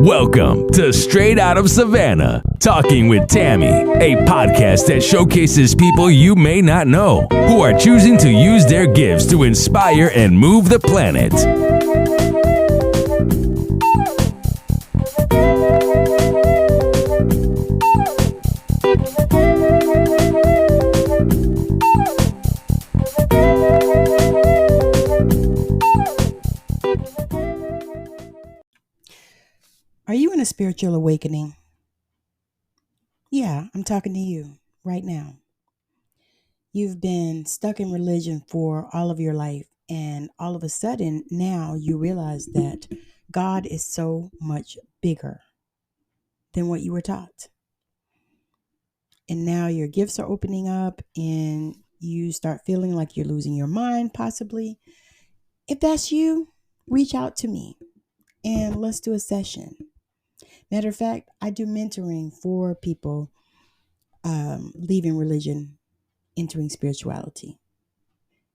Welcome to Straight Out of Savannah, Talking with Tammy, a podcast that showcases people you may not know who are choosing to use their gifts to inspire and move the planet. Are you in a spiritual awakening? Yeah, I'm talking to you right now. You've been stuck in religion for all of your life, and all of a sudden now you realize that God is so much bigger than what you were taught. And now your gifts are opening up and you start feeling like you're losing your mind, possibly. If that's you, reach out to me and let's do a session. Matter of fact, I do mentoring for people leaving religion, entering spirituality.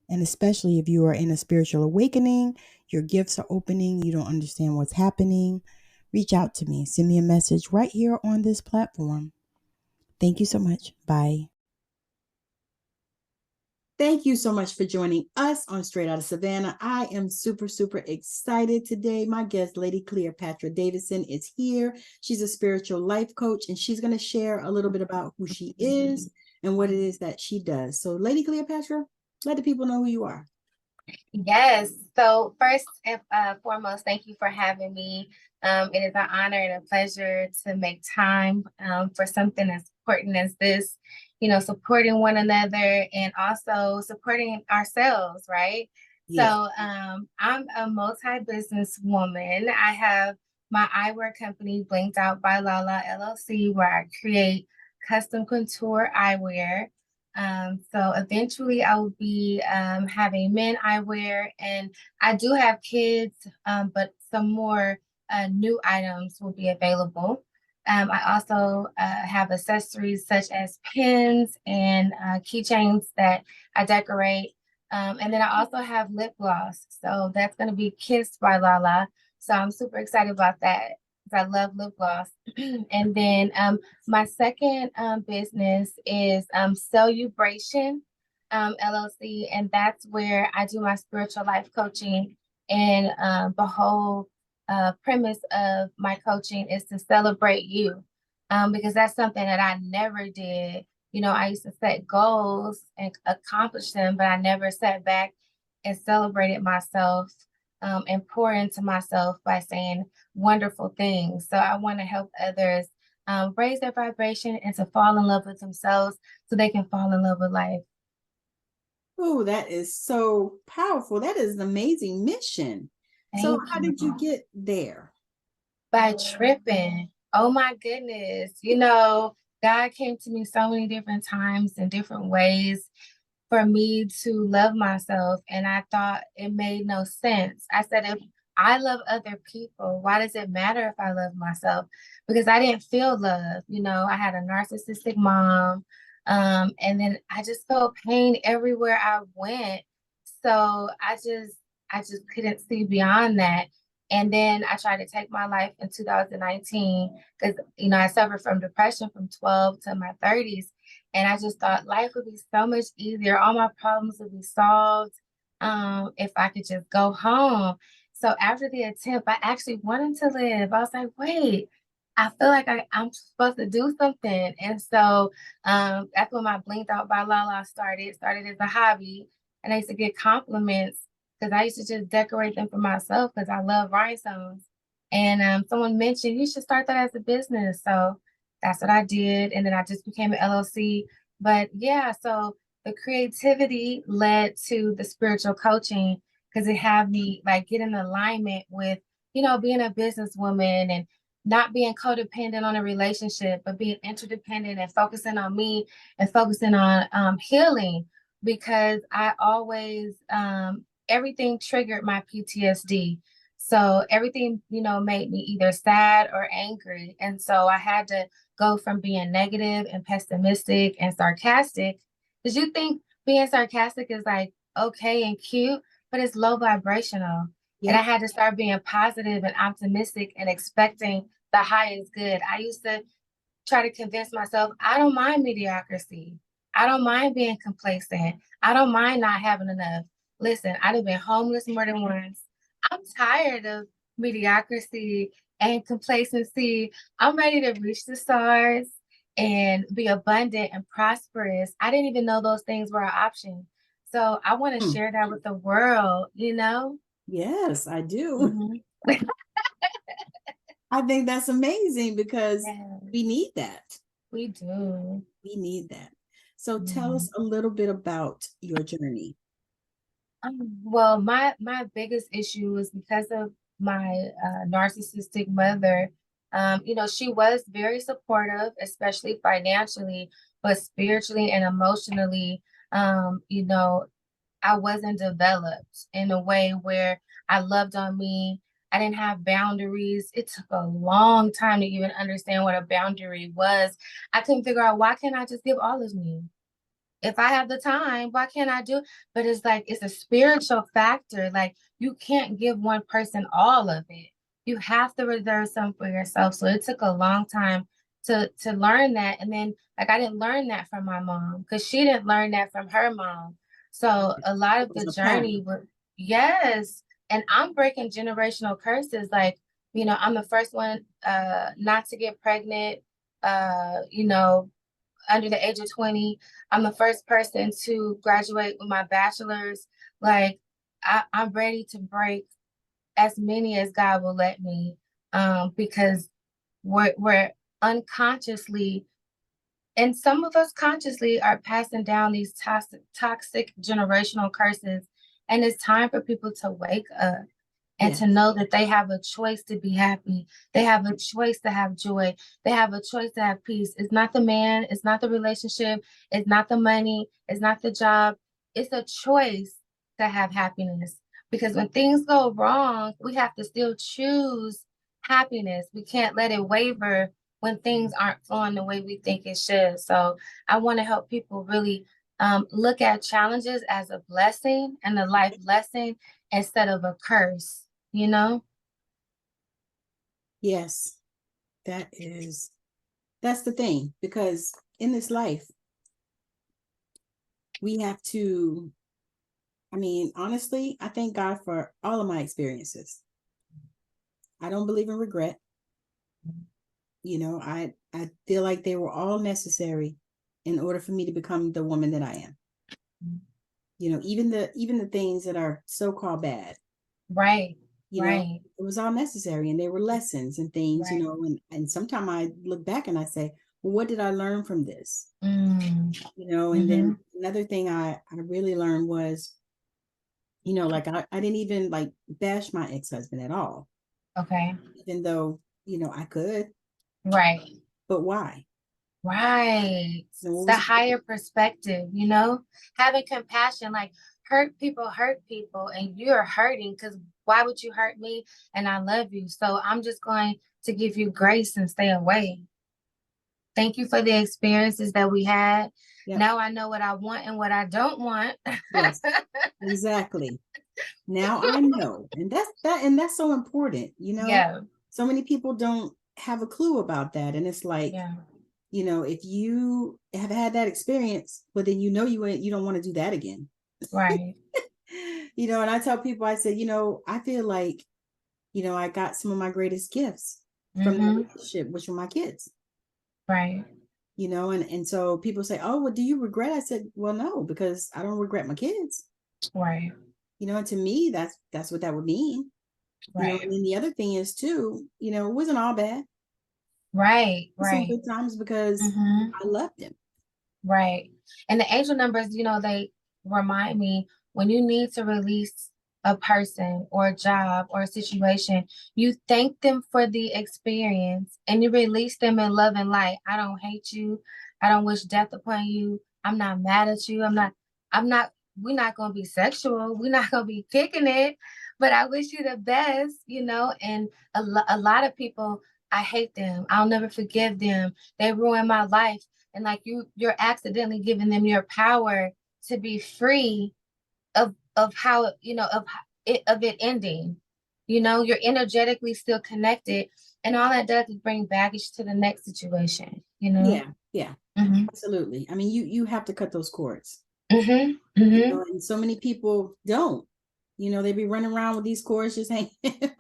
And especially if you are in a spiritual awakening, your gifts are opening, you don't understand what's happening, reach out to me. Send me a message right here on this platform. Thank you so much. Bye. Thank you so much for joining us on Straight Out of Savannah. I am super excited today. My guest, Lady Cleopatra Davidson, is here. She's a spiritual life coach, and she's going to share a little bit about who she is and what it is that she does. So, Lady Cleopatra, let the people know who you are. Yes. So first and foremost, thank you for having me. It is an honor and a pleasure to make time for something as important as this, supporting one another and also supporting ourselves, right? Yes. So I'm a multi-business woman. I have my eyewear company, Blinked Out by Lala LLC, where I create custom couture eyewear. So eventually I will be having men eyewear, and I do have kids, but some more new items will be available. I also have accessories such as pins and keychains that I decorate. And then I also have lip gloss. So that's going to be Kissed by Lala. So I'm super excited about that because I love lip gloss. And then my second business is Celebration LLC. And that's where I do my spiritual life coaching. And the whole premise of my coaching is to celebrate you, because that's something that I never did. I used to set goals and accomplish them, but I never sat back and celebrated myself and pour into myself by saying wonderful things. So I want to help others raise their vibration and to fall in love with themselves so they can fall in love with life. Oh, that is so powerful. That is an amazing mission. So how did you get there? By tripping. Oh my goodness. God came to me so many different times in different ways for me to love myself. And I thought it made no sense. I said, if I love other people, why does it matter if I love myself? Because I didn't feel love. I had a narcissistic mom. And then I just felt pain everywhere I went. So I just couldn't see beyond that. And then I tried to take my life in 2019 because, I suffered from depression from 12 to my 30s. And I just thought life would be so much easier. All my problems would be solved if I could just go home. So after the attempt, I actually wanted to live. I was like, wait, I feel like I'm supposed to do something. And so that's when my Blinked Out by Lala started as a hobby. And I used to get compliments because I used to just decorate them for myself because I love rhinestones. And someone mentioned you should start that as a business. So that's what I did. And then I just became an LLC. But yeah, so the creativity led to the spiritual coaching because it had me like get in alignment with, being a businesswoman and not being codependent on a relationship, but being interdependent and focusing on me and focusing on healing, because I always, everything triggered my PTSD. So everything, made me either sad or angry. And so I had to go from being negative and pessimistic and sarcastic. Did you think being sarcastic is like okay and cute, but it's low vibrational? Yeah. And I had to start being positive and optimistic and expecting the high is good. I used to try to convince myself I don't mind mediocrity. I don't mind being complacent. I don't mind not having enough. Listen, I'd have been homeless more than once. I'm tired of mediocrity and complacency. I'm ready to reach the stars and be abundant and prosperous. I didn't even know those things were an option. So I want to Hmm. share that with the world, you know? Yes, I do. Mhm. I think that's amazing because Yeah, we need that. we do. We need that. So tell Mhm. us a little bit about your journey. Well, my biggest issue was because of my narcissistic mother. She was very supportive, especially financially, but spiritually and emotionally, I wasn't developed in a way where I loved on me. I didn't have boundaries. It took a long time to even understand what a boundary was. I couldn't figure out, why can't I just give all of me? If I have the time, why can't I do? But it's like it's a spiritual factor. Like, you can't give one person all of it. You have to reserve some for yourself. So it took a long time to learn that. And then, like, I didn't learn that from my mom because she didn't learn that from her mom. So a lot It of was the a pattern. journey was, yes. And I'm breaking generational curses. Like, I'm the first one not to get pregnant, uh, you know, under the age of 20. I'm the first person to graduate with my bachelor's. Like, I'm ready to break as many as God will let me, because we're unconsciously, and some of us consciously are passing down these toxic generational curses. And it's time for people to wake up and Yes. to know that they have a choice to be happy. They have a choice to have joy. They have a choice to have peace. It's not the man, it's not the relationship, it's not the money, it's not the job. It's a choice to have happiness. Because when things go wrong, we have to still choose happiness. We can't let it waver when things aren't flowing the way we think it should. So I want to help people really look at challenges as a blessing and a life lesson instead of a curse, you know? Yes. That's the thing, because in this life, we have to, I mean, honestly, I thank God for all of my experiences. I don't believe in regret. I feel like they were all necessary in order for me to become the woman that I am. Even the things that are so-called bad, Right, right, it was all necessary, and they were lessons and things, right. and sometimes I look back and I say, well, what did I learn from this? Mm, And then mm-hmm. another thing I really learned was, like I didn't even like bash my ex-husband at all, Okay. even though, I could, Right, but why? right. So what The was higher perspective, having compassion, like, hurt people, and you're hurting because why would you hurt me? And I love you. So I'm just going to give you grace and stay away. Thank you for the experiences that we had. Yep. Now I know what I want and what I don't want. Yes, exactly. Now I know. And that's so important. Yeah, So many people don't have a clue about that. And it's like, yeah, if you have had that experience, but then you don't want to do that again. right. And I tell people, I said, I feel like, I got some of my greatest gifts from that Mm-hmm. relationship, which were my kids. Right, And so people say, oh, well, do you regret? I said, well, no, because I don't regret my kids. right, And to me, that's what that would mean. right, And then the other thing is too, it wasn't all bad. right, Some right. good times because Mm-hmm. I loved him. Right. And the angel numbers, they remind me when you need to release a person or a job or a situation, you thank them for the experience and you release them in love and light. I don't hate you. I don't wish death upon you. I'm not mad at you. We're not going to be sexual. We're not going to be kicking it, but I wish you the best, and a lot of people, I hate them. I'll never forgive them. They ruined my life. And like, you're accidentally giving them your power to be free of how, of it ending. You're energetically still connected, And all that does is bring baggage to the next situation, you know? Yeah, Mm-hmm. absolutely. I mean, you have to cut those cords. Mm-hmm. You Mm-hmm. know, and so many people don't. You know, they be running around with these cords just hanging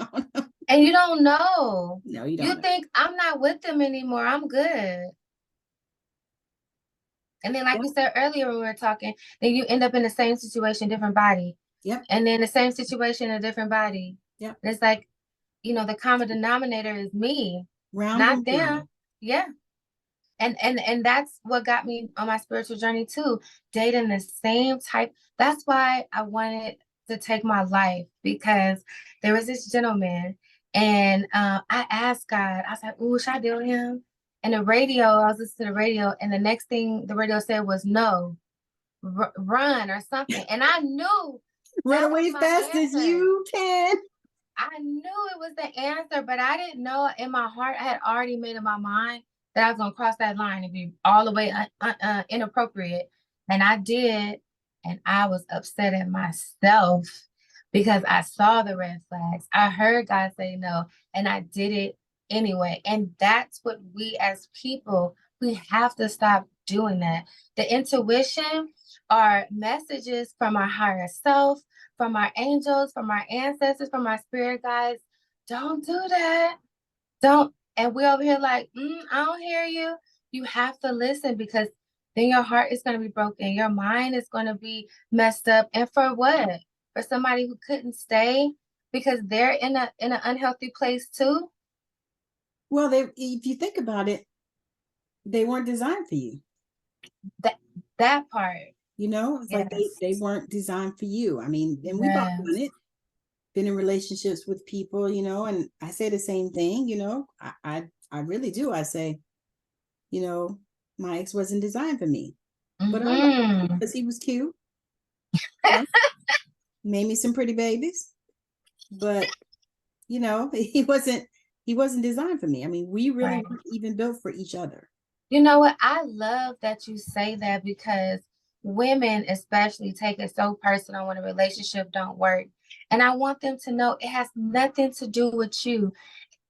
on them. And you don't know. No, you You don't know. think I'm not with them anymore. I'm good. And then, like Yeah. we said earlier when we were talking, then you end up in the same situation, different body. Yep. And then the same situation, a different body. Yep. And it's like, you know, the common denominator is me, Round not and them. round. Yeah. And that's what got me on my spiritual journey too, dating the same type. That's why I wanted to take my life, because there was this gentleman, and I asked God, I was like, "Ooh, should I deal with him?" And the radio, I was listening to the radio, and the next thing the radio said was no, run or something, and I knew Run that was away my fast as answer. you can. I knew it was the answer, but I didn't know in my heart. I had already made up my mind that I was gonna cross that line and be all the way inappropriate, and I did, and I was upset at myself because I saw the red flags. I heard God say no, and I did it anyway. And that's what we as people, we have to stop doing that. The intuition are messages from our higher self, from our angels, from our ancestors, from our spirit guides. Don't do that. Don't. And we're over here like, I don't hear you. You have to listen, because then your heart is going to be broken. Your mind is going to be messed up. And for what? For somebody who couldn't stay because they're in an unhealthy place too. Well, if you think about it, they weren't designed for you. That part. You know, it's like Yes. they weren't designed for you. I mean, and we've all done Yes. it. Been in relationships with people, you know, and I say the same thing, you know. I really do. I say, you know, my ex wasn't designed for me. But I love him Mm-hmm. because he was cute. You know, made me some pretty babies. But, you know, he wasn't designed for me. I mean, we really Right. weren't even built for each other. You know what? I love that you say that, because women especially take it so personal when a relationship don't work. And I want them to know it has nothing to do with you.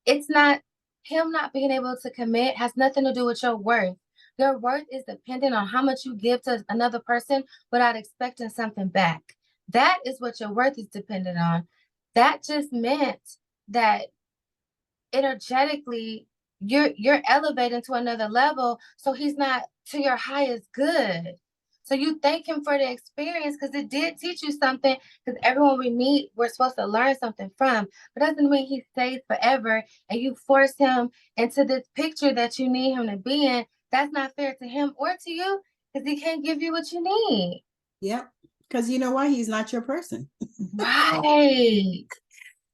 It's not him not being able to commit has nothing to do with your worth. Your worth is dependent on how much you give to another person without expecting something back. That is what your worth is dependent on. That just meant that energetically you're elevating to another level, so he's not to your highest good. So you thank him for the experience, because it did teach you something, because everyone we meet we're supposed to learn something from, but doesn't mean he stays forever and you force him into this picture that you need him to be in. That's not fair to him or to you, because he can't give you what you need. Yep. Because you know why? He's not your person. Right.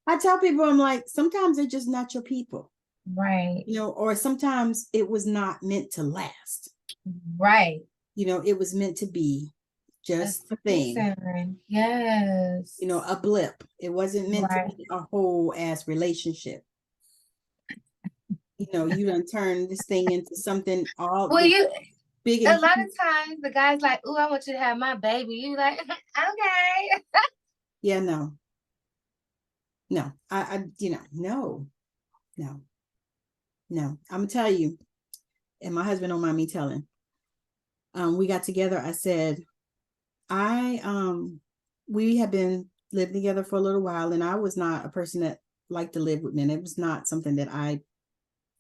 I tell people, I'm like, sometimes they're just not your people. Right. You know, or sometimes it was not meant to last. Right. You know, it was meant to be just a thing. Yes. You know, a blip. It wasn't meant to be a whole ass relationship. You know, you done turn this thing into something all big and a lot of times the guy's like, "Ooh, I want you to have my baby." You like, okay. Yeah, no. I you know, no. I'm gonna tell you, and my husband don't mind me telling. We got together. I said, we have been living together for a little while, and I was not a person that liked to live with men. It was not something that I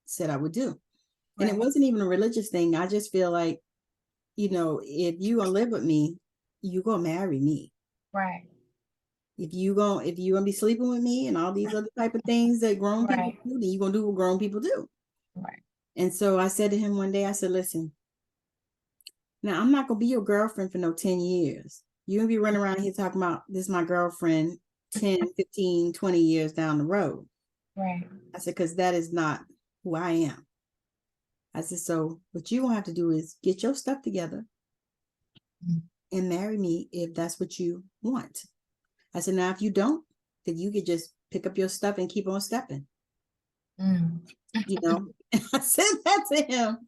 said I would do. And it wasn't even a religious thing. I just feel like, you know, if you gonna live with me, you gonna marry me. Right. If you gonna be sleeping with me and all these other type of things that grown people do, then you gonna do what grown people do. Right. And so I said to him one day, I said, listen, now I'm not gonna be your girlfriend for no 10 years. You're gonna be running around here talking about this is my girlfriend 10, 15, 20 years down the road. Right. I said, because that is not who I am. I said, so what you gonna have to do is get your stuff together and marry me if that's what you want. I said, now if you don't, then you could just pick up your stuff and keep on stepping. You know, I said that to him.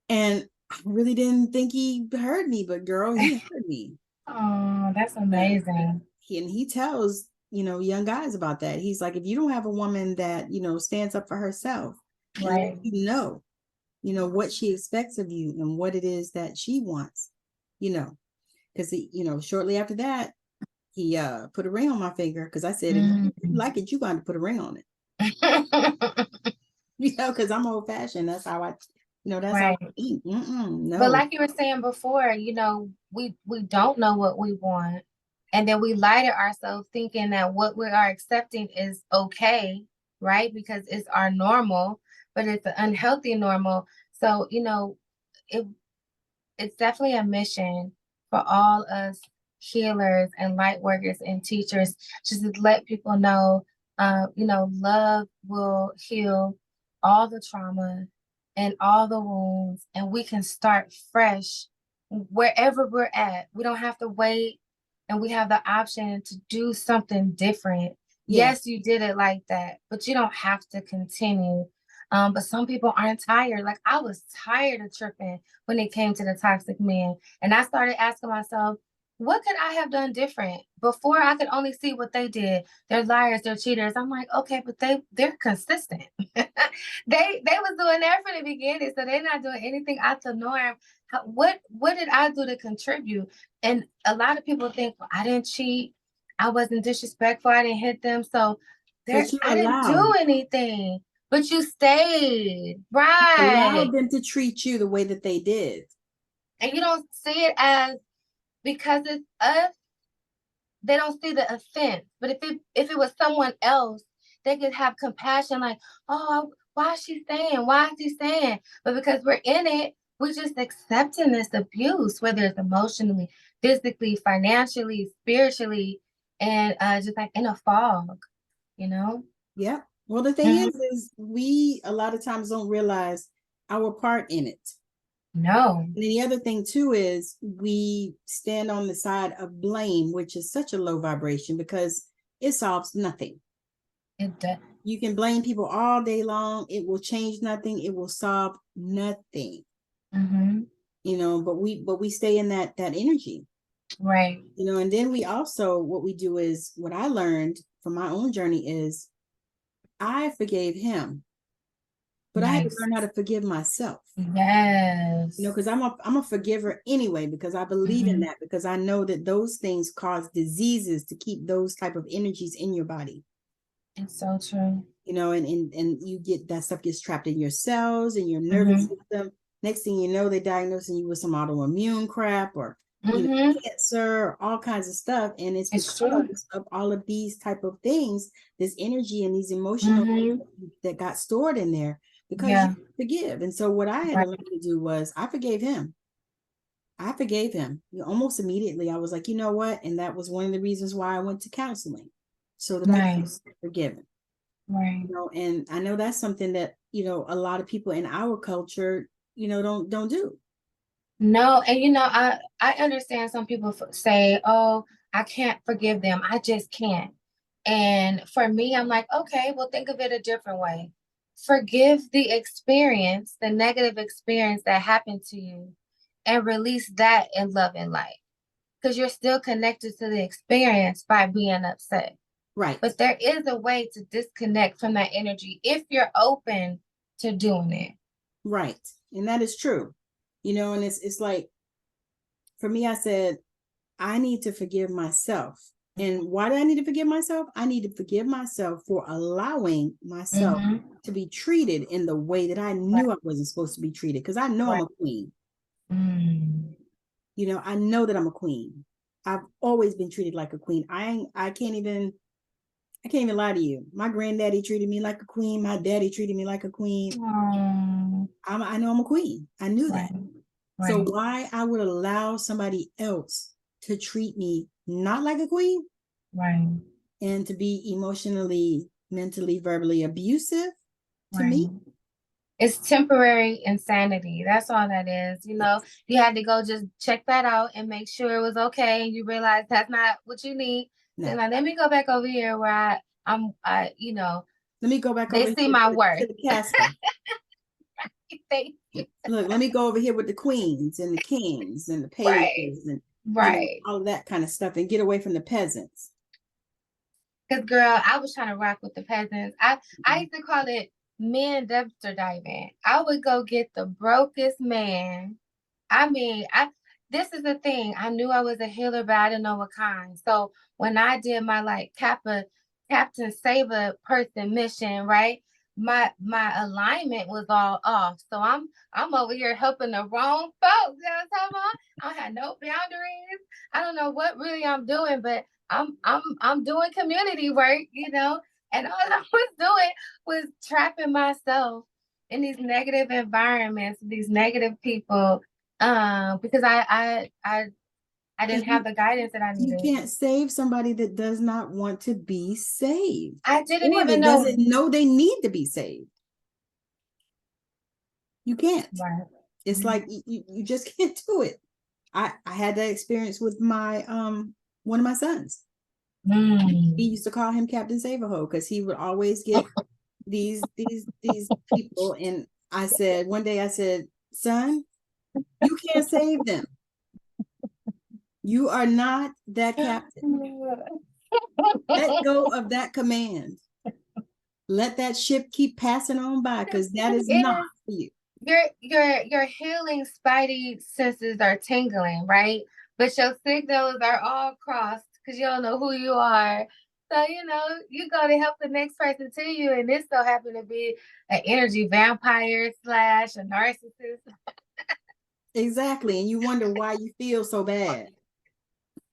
And I really didn't think he heard me, but girl, he heard me. Oh, that's amazing. And he tells young guys about that. He's like, if you don't have a woman that, stands up for herself, Right. and what she expects of you and what it is that she wants, because shortly after that, he put a ring on my finger because I said, if you like it, you got to put a ring on it. Because I'm old fashioned. That's how I, that's Right. how I eat. No. But like you were saying before, we don't know what we want. And then we lie to ourselves thinking that what we are accepting is okay, right? Because it's our normal, but it's an unhealthy normal. So, it's definitely a mission for all us healers and light workers and teachers just to let people know, love will heal all the trauma and all the wounds, and we can start fresh wherever we're at. We don't have to wait, and we have the option to do something different. Yeah. Yes, you did it like that, but you don't have to continue. But some people aren't tired. Like I was tired of tripping when it came to the toxic men. And I started asking myself, what could I have done different? Before I could only see what they did. They're liars, they're cheaters. I'm like, okay, but they're consistent. they was doing that from the beginning, so they're not doing anything out the norm. What did I do to contribute? And a lot of people think, well, I didn't cheat, I wasn't disrespectful, I didn't hit them, so I didn't do anything. But you stayed, right? Allowed them to treat you the way that they did. And you don't see it as because it's us, they don't see the offense. But if it was someone else, they could have compassion, like, oh, why is she staying? Why is he staying? But because we're in it, we're just accepting this abuse, whether it's emotionally, physically, financially, spiritually, and just like in a fog, Yeah. Well, the thing is we a lot of times don't realize our part in it. No. And the other thing too is we stand on the side of blame, which is such a low vibration because it solves nothing. It does. You can blame people all day long. It will change nothing. It will solve nothing. But we stay in that energy. Right. And then we also, what we do is, what I learned from my own journey is I forgave him, but I had to learn how to forgive myself. Yes. Because I'm a forgiver anyway, because I believe in that, because I know that those things cause diseases to keep those type of energies in your body. It's so true. And you get that stuff gets trapped in your cells and your nervous system. Next thing you know, they're diagnosing you with some autoimmune crap or cancer, all kinds of stuff. And it's because of all of these type of things, this energy and these emotional that got stored in there because you forgive. And so what I had to learn to do was I forgave him. Almost immediately. I was like, you know what? And that was one of the reasons why I went to counseling, so that I could be forgiven. Right. And I know that's something that, a lot of people in our culture, don't do. No, and I understand some people say, oh, I can't forgive them. I just can't. And for me, I'm like, okay, well, think of it a different way. Forgive the experience, the negative experience that happened to you, and release that in love and light. Because you're still connected to the experience by being upset. Right. But there is a way to disconnect from that energy if you're open to doing it. Right. And that is true. And it's like, for me, I said, I need to forgive myself. And why do I need to forgive myself? I need to forgive myself for allowing myself to be treated in the way that I knew I wasn't supposed to be treated. Because I know I'm a queen. I know that I'm a queen. I've always been treated like a queen. I can't even lie to you. My granddaddy treated me like a queen. My daddy treated me like a queen. I know I'm a queen. I knew that. Right. So why I would allow somebody else to treat me not like a queen, right, and to be emotionally, mentally, verbally abusive to me? It's temporary insanity. That's all that is. You had to go just check that out and make sure it was okay. And you realize that's not what you need. No. Then let me go back over here where let me go back over here. They see my worth. To the castle. Thank you. Look, let me go over here with the queens and the kings and the pages and all of that kind of stuff and get away from the peasants. Because girl, I was trying to rock with the peasants. I used to call it men dumpster diving. I would go get the brokest man. I mean, I this is the thing. I knew I was a healer, but I didn't know what kind. So when I did my like Captain Saver person mission, right? My alignment was all off. So I'm over here helping the wrong folks. You know what I'm talking about? I had no boundaries. I don't know what really I'm doing, but I'm doing community work, you know, and all I was doing was trapping myself in these negative environments, these negative people, because I didn't have the guidance that I You needed. can't save somebody that does not want to be saved, I didn't or even that know. doesn't know they need to be saved. You can't. Right. It's like you just can't do it. I had that experience with my one of my sons. He used to call him Captain Saverho because he would always get these people. And I said, one day I said, son, you can't save them. You are not that captain. Let go of that command. Let that ship keep passing on by, because that is not for you. Your healing spidey senses are tingling, right? But your signals are all crossed because you don't know who you are. So, you know, you go to help the next person to you, and this so happen to be an energy vampire / a narcissist. Exactly. And you wonder why you feel so bad.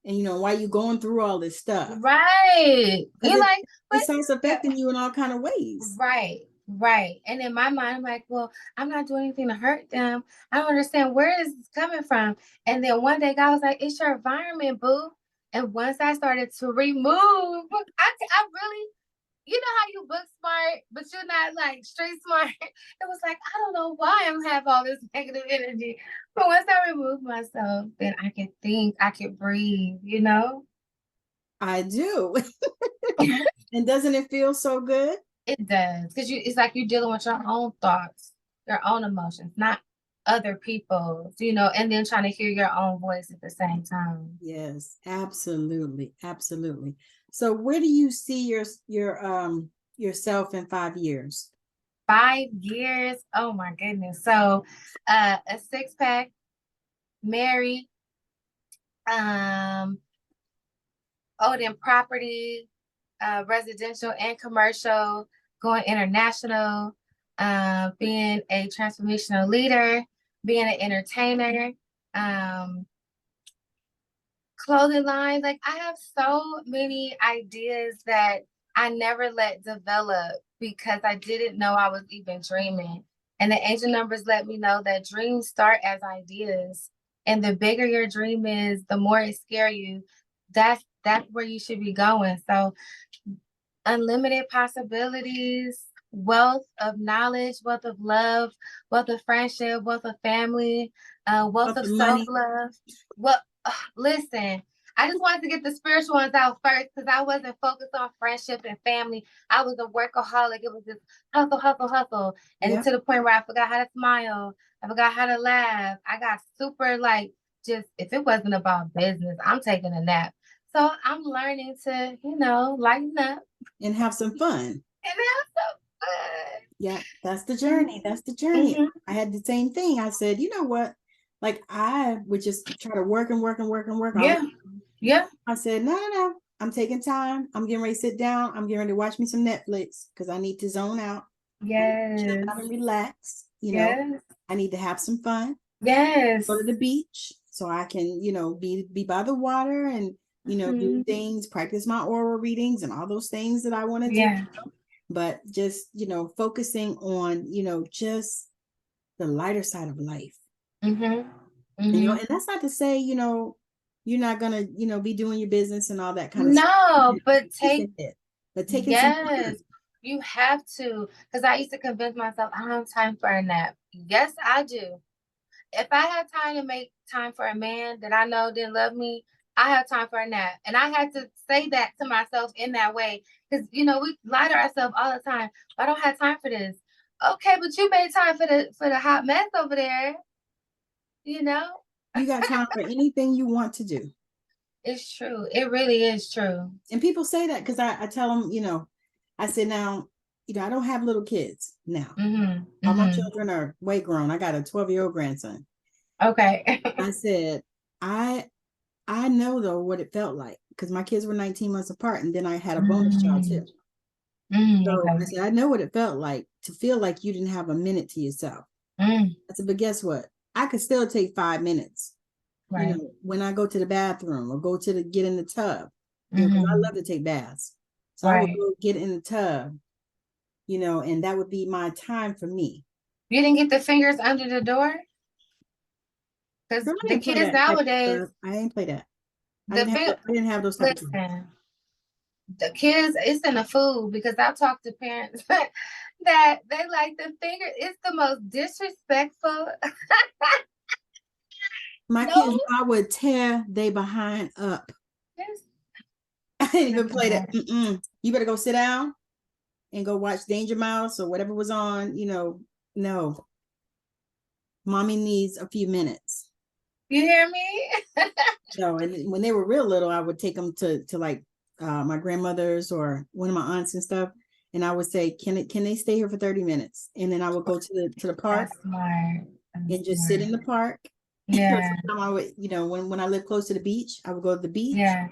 And you know, why you going through all this stuff. Right. You're like, it starts affecting you in all kind of ways. Right. Right. And in my mind, I'm like, well, I'm not doing anything to hurt them. I don't understand where is this coming from. And then one day God was like, it's your environment, boo. And once I started to remove, I really, you know how you book smart, but you're not like street smart. It was like, I don't know why I'm have all this negative energy. But once I removed myself, then I could think, I could breathe, you know? I do. And doesn't it feel so good? It does. Because it's like you're dealing with your own thoughts, your own emotions, not other people's, you know, and then trying to hear your own voice at the same time. Yes, absolutely. Absolutely. So where do you see yourself in 5 years? 5 years. Oh my goodness. So a 6-pack, married, owning property, residential and commercial, going international, being a transformational leader, being an entertainer, clothing line. Like I have so many ideas that I never let develop because I didn't know I was even dreaming. And the angel numbers let me know that dreams start as ideas. And the bigger your dream is, the more it scares you. That's where you should be going. So unlimited possibilities, wealth of knowledge, wealth of love, wealth of friendship, wealth of family, wealth of self-love. Well, listen, I just wanted to get the spiritual ones out first because I wasn't focused on friendship and family. I was a workaholic. It was just hustle, hustle, hustle. And to the point where I forgot how to smile. I forgot how to laugh. I got super like, just if it wasn't about business, I'm taking a nap. So I'm learning to, you know, lighten up and have some fun. And have some fun. Yeah, that's the journey. That's the journey. Mm-hmm. I had the same thing. I said, you know what? Like I would just try to work and work and work and work. Yeah. Yeah. I said, no. I'm taking time. I'm getting ready to sit down. I'm getting ready to watch me some Netflix because I need to zone out. Yes. Chill out and relax. You know, I need to have some fun. Yes. Go to the beach so I can, you know, be by the water and, you know, do things, practice my aura readings and all those things that I want to do. But just, you know, focusing on, you know, just the lighter side of life. You know, and that's not to say, you know, you're not gonna, you know, be doing your business and all that kind of stuff. No, but take it. But take it. Yes, you have to. Because I used to convince myself I don't have time for a nap. Yes, I do. If I had time to make time for a man that I know didn't love me, I have time for a nap. And I had to say that to myself in that way. Because, you know, we lie to ourselves all the time. I don't have time for this. Okay, but you made time for the hot mess over there. You know? You got time for anything you want to do. It's true. It really is true. And people say that because I tell them, I said, now, I don't have little kids now. Mm-hmm. All my Mm-hmm. children are way grown. I got a 12-year-old grandson. Okay. I said, I know though what it felt like because my kids were 19 months apart, and then I had a bonus child too. So I Okay. said, I know what it felt like to feel like you didn't have a minute to yourself. Mm, I said, but guess what? I could still take 5 minutes, right. when I go to the bathroom or go to get in the tub, because I Mm-hmm. love to take baths. So I would Right. go get in the tub, and that would be my time for me. You didn't get the fingers under the door? Because Girl, I the didn't play kids that type of nowadays, stuff. I didn't play that. I the didn't have finger, I didn't have those type of things. listen, the kids, it's in the food because I've talked to parents that they like the finger. It's the most disrespectful. My kids, No, I would tear they behind up. it's I didn't even play that. not. You better go sit down and go watch Danger Mouse or whatever was on. No, mommy needs a few minutes. You hear me? So, and when they were real little, I would take them to like my grandmother's or one of my aunts and stuff, and I would say, can they stay here for 30 minutes? And then I would go to the park That's smart. That's and just sit smart. in the park. Yeah. Sometimes I would, when I lived close to the beach, I would go to the beach Yeah.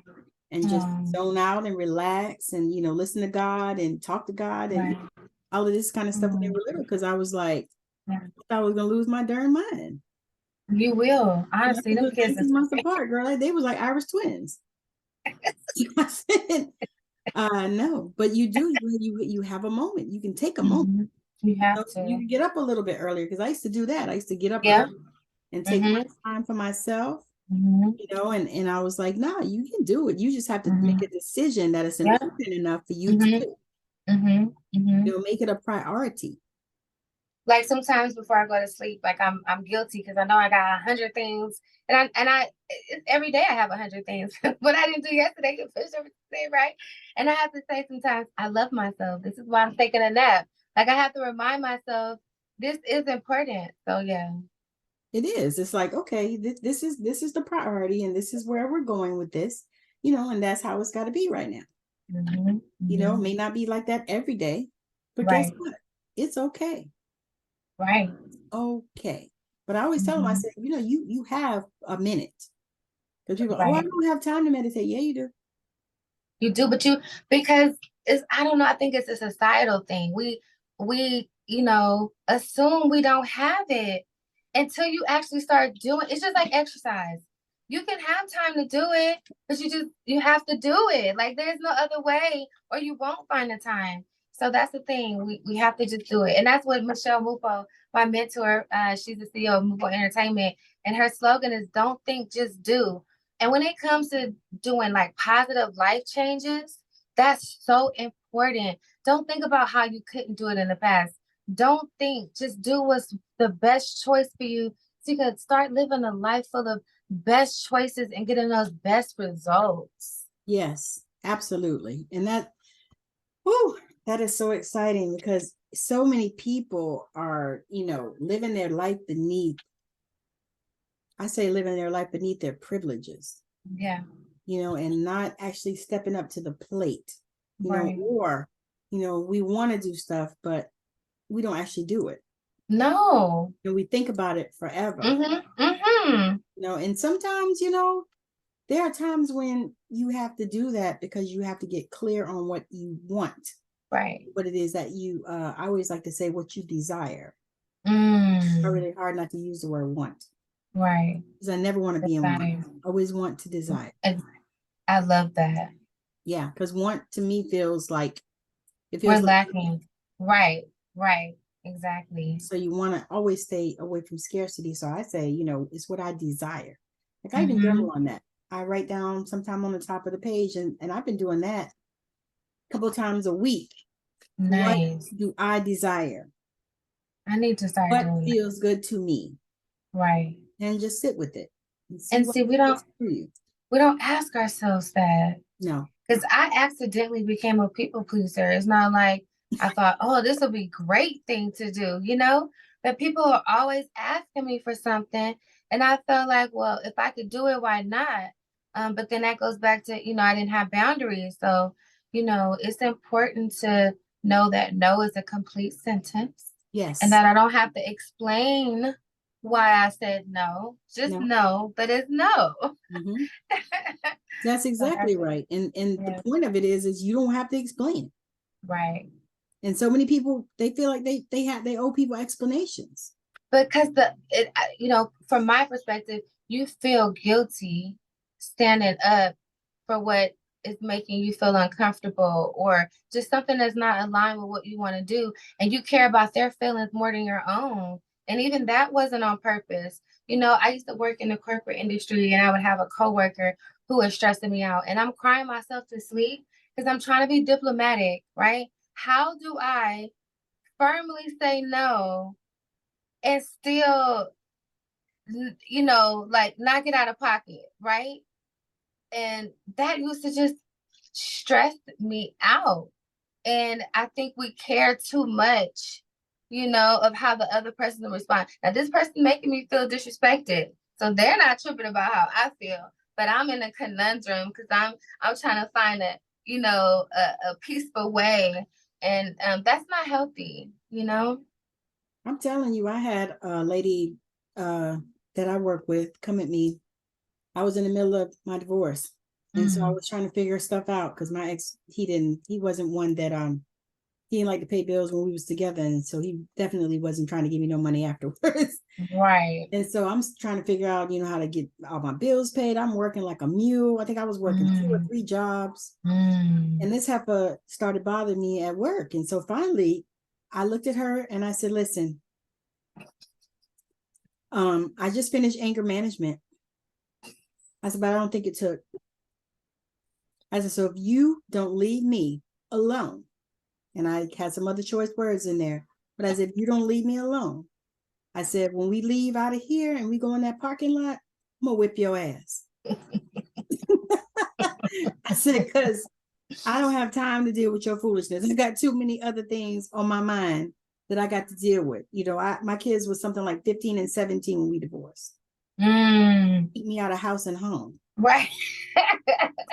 and just zone out and relax and listen to God and talk to God and Right. all of this kind of stuff when they were little, because I was like, I was gonna lose my darn mind. You will. Honestly, them Was kids 19 months apart, girl. They was like Irish twins. I said, no, but you do. You have a moment. You can take a moment. Mhm. You have to. You can get up a little bit earlier, because I used to do that. I used to get up Yeah. early and take my time for myself. And I was like, nah, you can do it. You just have to make a decision that it's important enough for you to do. Make it a priority. Like sometimes before I go to sleep, like I'm guilty because I know I got 100 things, and I every day I have 100 things, but I didn't do yesterday to finish everything, right? And I have to say sometimes I love myself. This is why I'm taking a nap. Like I have to remind myself this is important. So yeah. It is. It's like, okay, this is the priority, and this is where we're going with this, and that's how it's got to be right now. It may not be like that every day, but guess what? It's okay. Right. Okay. But I always tell them, I said, you have a minute. Because people, I don't have time to meditate. Yeah, you do. You do, but because I don't know, I think it's a societal thing. We assume we don't have it until you actually start doing. It's just like exercise. You can have time to do it, but you have to do it. Like there's no other way, or you won't find the time. So that's the thing. We have to just do it. And that's what Michelle Mufo, my mentor, she's the CEO of Mufo Entertainment, and her slogan is don't think, just do. And when it comes to doing like positive life changes, that's so important. Don't think about how you couldn't do it in the past. Don't think, just do what's the best choice for you so you can start living a life full of best choices and getting those best results. Yes, absolutely. And that is so exciting, because so many people are, living their life beneath their privileges. Yeah. And not actually stepping up to the plate, Right. or, we want to do stuff, but we don't actually do it. No. And we think about it forever. And sometimes, there are times when you have to do that because you have to get clear on what you want. Right. What it is that you, I always like to say what you desire. It's really hard not to use the word want. Right. Because I never want to be in want. I always want to desire. I love that. Yeah, because want to me feels like we're lacking. Right. Exactly. So you want to always stay away from scarcity. So I say, it's what I desire. Like I even journal on that. I write down sometime on the top of the page, and I've been doing that a couple of times a week. Nice. What do I desire? I need to start doing what feels good to me. Right. And just sit with it. And see, we don't ask ourselves that. No. Because I accidentally became a people pleaser. It's not like I thought, oh, this will be a great thing to do, But people are always asking me for something. And I felt like, well, if I could do it, why not? But then that goes back to, I didn't have boundaries. So, it's important to know that no is a complete sentence. Yes. And that I don't have to explain why I said no. Just no, but it's no. Mm-hmm. That's exactly right. And the point of it is you don't have to explain. Right. And so many people, they feel like they owe people explanations. Because from my perspective, you feel guilty standing up for what is making you feel uncomfortable, or just something that's not aligned with what you want to do, and you care about their feelings more than your own. And even that wasn't on purpose. I used to work in the corporate industry, and I would have a coworker who was stressing me out, and I'm crying myself to sleep because I'm trying to be diplomatic, right? How do I firmly say no and still, like, not get out of pocket, right? And that used to just stress me out. And I think we care too much, of how the other person will respond. Now, this person making me feel disrespected, so they're not tripping about how I feel, but I'm in a conundrum because I'm trying to find a peaceful way, and that's not healthy. I'm telling you, I had a lady that I work with come at me. I was in the middle of my divorce. And so I was trying to figure stuff out because my ex, he wasn't one that he didn't like to pay bills when we was together. And so he definitely wasn't trying to give me no money afterwards. Right. And so I'm trying to figure out, how to get all my bills paid. I'm working like a mule. I think I was working 2 or 3 jobs. And this heifer started bothering me at work. And so finally I looked at her and I said, listen, I just finished anger management. I said, but I don't think it took. I said, so if you don't leave me alone, and I had some other choice words in there, but I said, if you don't leave me alone, I said, when we leave out of here and we go in that parking lot, I'm gonna whip your ass. I said, because I don't have time to deal with your foolishness. I got too many other things on my mind that I got to deal with. My kids was something like 15 and 17 when we divorced. Keep me out of house and home. Right.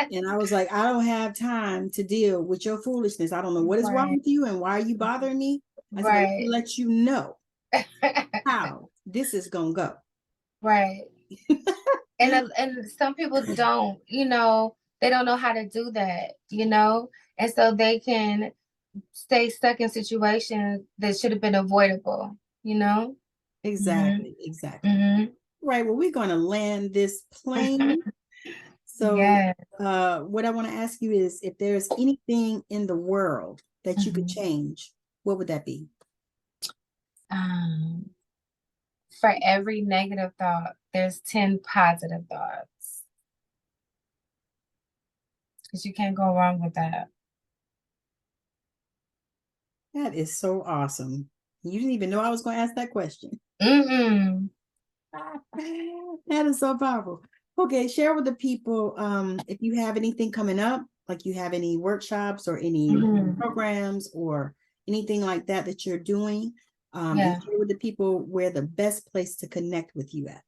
And I was like, I don't have time to deal with your foolishness. I don't know what is wrong with you and why are you bothering me. I said, let me let you know how this is gonna go. Right. and some people don't, they don't know how to do that, and so they can stay stuck in situations that should have been avoidable, Exactly. Right. Well, we're going to land this plane. So what I want to ask you is, if there's anything in the world that you could change, what would that be? For every negative thought, there's 10 positive thoughts. Because you can't go wrong with that. That is so awesome. You didn't even know I was going to ask that question. That is so powerful. Okay, share with the people if you have anything coming up, like you have any workshops or any programs or anything like that you're doing. And share with the people where the best place to connect with you at.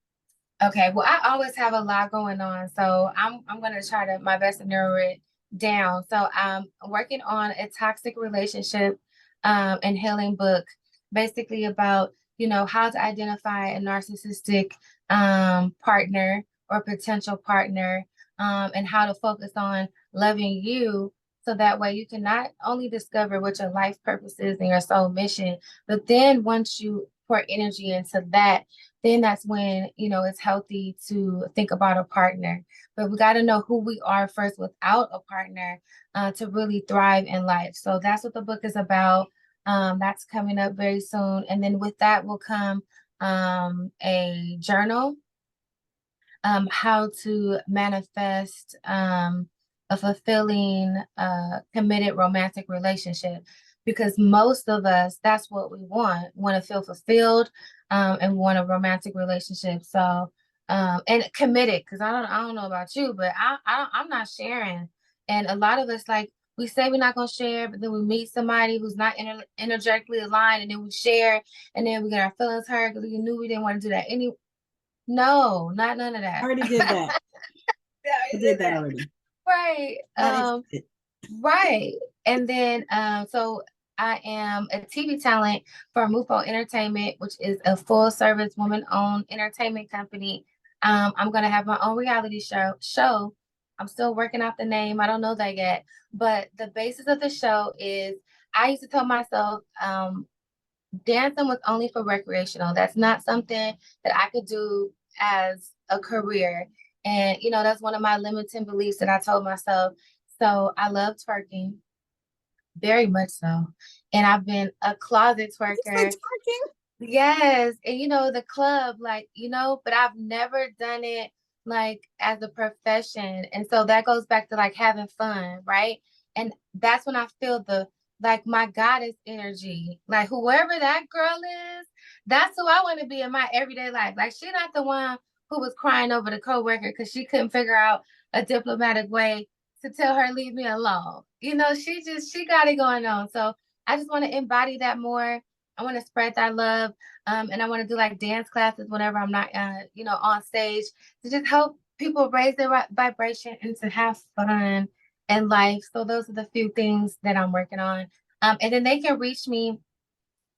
Okay, well, I always have a lot going on, so I'm going to try my best to narrow it down. So I'm working on a toxic relationship and healing book, basically about how to identify a narcissistic partner or potential partner, and how to focus on loving you, so that way you can not only discover what your life purpose is and your soul mission, but then once you pour energy into that, then that's when it's healthy to think about a partner. But we got to know who we are first without a partner to really thrive in life. So that's what the book is about. That's coming up very soon. And then with that will come a journal, how to manifest a fulfilling, committed romantic relationship. Because most of us, that's what we want to feel fulfilled, and want a romantic relationship. So, and committed, because I don't know about you, but I'm not sharing. And a lot of us, like, we say we're not going to share, but then we meet somebody who's not energetically aligned, and then we share, and then we get our feelings hurt because we knew we didn't want to do that. No, not none of that. I already did that. I did that already. Right. Right. And then so I am a TV talent for MUFO Entertainment, which is a full service woman-owned entertainment company. I'm gonna have my own reality show. I'm still working out the name. I don't know that yet. But the basis of the show is I used to tell myself dancing was only for recreational. That's not something that I could do as a career. And, that's one of my limiting beliefs that I told myself. So I love twerking, very much so. And I've been a closet twerker. Twerking? Yes. And, the club, but I've never done it like as a profession. And so that goes back to like having fun, right? And that's when I feel my goddess energy, like whoever that girl is, that's who I want to be in my everyday life. Like she's not the one who was crying over the coworker because she couldn't figure out a diplomatic way to tell her, leave me alone. She got it going on. So I just want to embody that more. I want to spread that love. And I want to do like dance classes whenever I'm not, on stage to just help people raise their vibration and to have fun in life. So those are the few things that I'm working on. And then they can reach me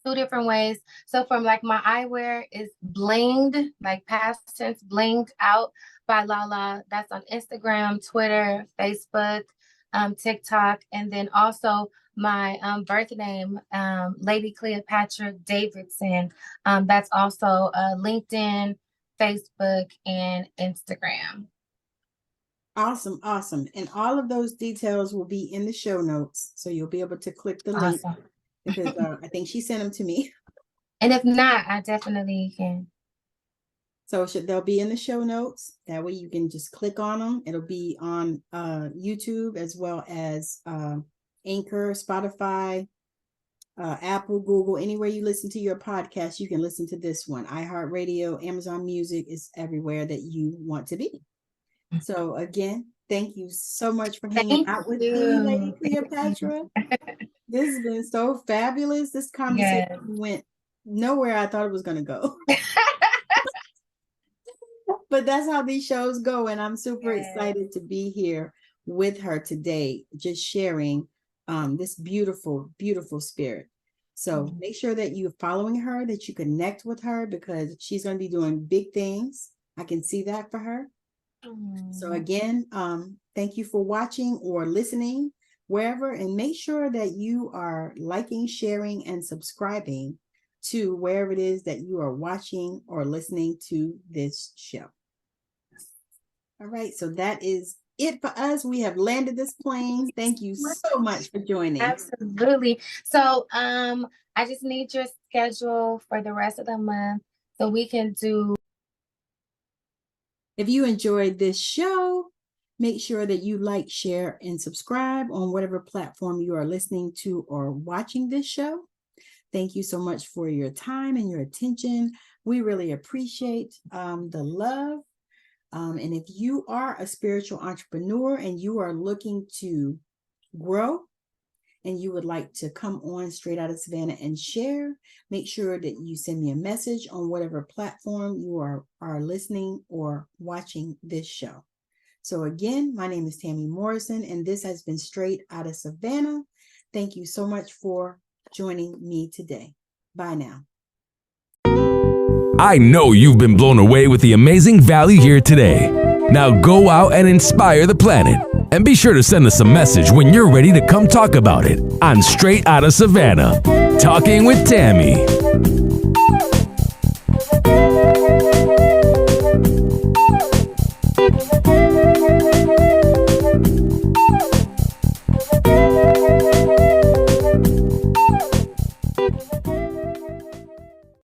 2 different ways. So from like my eyewear is blinged, like past tense, blinged out by Lala. That's on Instagram, Twitter, Facebook, TikTok. And then also my birth name, Lady Cleopatra Davidson. That's also LinkedIn, Facebook, and Instagram. Awesome. And all of those details will be in the show notes. So you'll be able to click the link because I think she sent them to me. And if not, I definitely can. So they'll be in the show notes. That way you can just click on them. It'll be on YouTube as well as Anchor, Spotify, Apple, Google, anywhere you listen to your podcast, you can listen to this one. iHeartRadio, Amazon Music is everywhere that you want to be. So again, thank you so much for hanging out with me, Lady Cleopatra. This has been so fabulous. This conversation went nowhere I thought it was going to go. But that's how these shows go. And I'm super excited to be here with her today, just sharing this beautiful, beautiful spirit. So make sure that you're following her, that you connect with her, because she's going to be doing big things. I can see that for her. So again, thank you for watching or listening wherever, and make sure that you are liking, sharing, and subscribing to wherever it is that you are watching or listening to this show. All right, so that is it for us. We have landed this plane. Thank you so much for joining. Absolutely. So I just need your schedule for the rest of the month so we can do. If you enjoyed this show, make sure that you like, share, and subscribe on whatever platform you are listening to or watching this show. Thank you so much for your time and your attention. We really appreciate the love. And if you are a spiritual entrepreneur and you are looking to grow and you would like to come on Straight Out of Savannah and share, make sure that you send me a message on whatever platform you are listening or watching this show. So again, my name is Tammy Morrison, and this has been Straight Out of Savannah. Thank you so much for joining me today. Bye now. I know you've been blown away with the amazing value here today. Now go out and inspire the planet. And be sure to send us a message when you're ready to come talk about it on Straight Out of Savannah, Talking with Tammy.